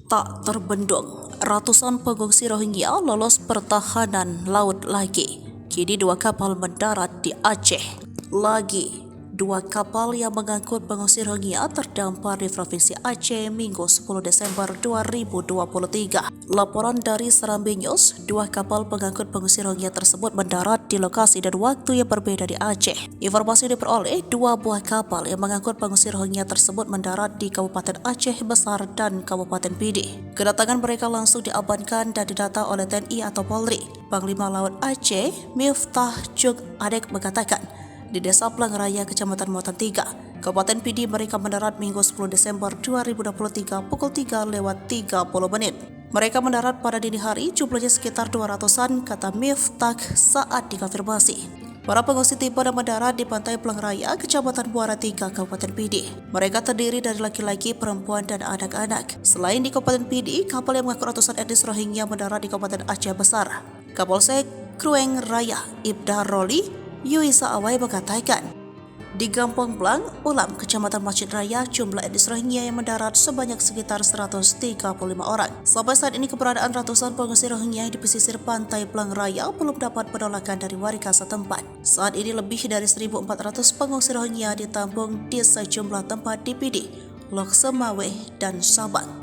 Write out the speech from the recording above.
Tak terbendung, ratusan pengungsi Rohingya lolos pertahanan laut lagi. Kini 2 kapal mendarat di Aceh. Lagi, 2 kapal yang mengangkut pengungsi Rohingya terdampar di Provinsi Aceh Minggu 10 Desember 2023. Laporan dari Serambi News, 2 kapal pengangkut pengungsi Rohingya tersebut mendarat di lokasi dan waktu yang berbeda di Aceh. Informasi diperoleh, 2 buah kapal yang mengangkut pengungsi Rohingya tersebut mendarat di Kabupaten Aceh Besar dan Kabupaten Pidi. Kedatangan mereka langsung diamankan dan didata oleh TNI atau Polri. Panglima Laut Aceh, Miftah Juk Adek mengatakan, di Desa Pelangraya, Kecamatan Muatan 3, Kabupaten Pidi mereka mendarat Minggu 10 Desember 2023 pukul 3:30. Mereka mendarat pada dini hari, jumlahnya sekitar 200-an, kata Miftah saat dikonfirmasi. Para pengungsi tiba dan mendarat di pantai Pelangraya, Kecamatan Muara 3, Kabupaten Pidi. Mereka terdiri dari laki-laki, perempuan, dan anak-anak. Selain di Kabupaten Pidi, kapal yang mengangkut ratusan etnis Rohingya mendarat di Kabupaten Aceh Besar. Kapolsek Krueng Raya, Ibda Roli Yuisa Awai mengatakan, di Gampong Blang, Ulam, Kecamatan Masjid Raya, jumlah etnis Rohingya yang mendarat sebanyak sekitar 135 orang. Sampai saat ini keberadaan ratusan pengungsi Rohingya di pesisir pantai Blang Raya belum dapat penolakan dari warga setempat. Saat ini lebih dari 1.400 pengungsi Rohingya ditampung di sejumlah tempat di Pidi, Lok Semawe, dan Sabang.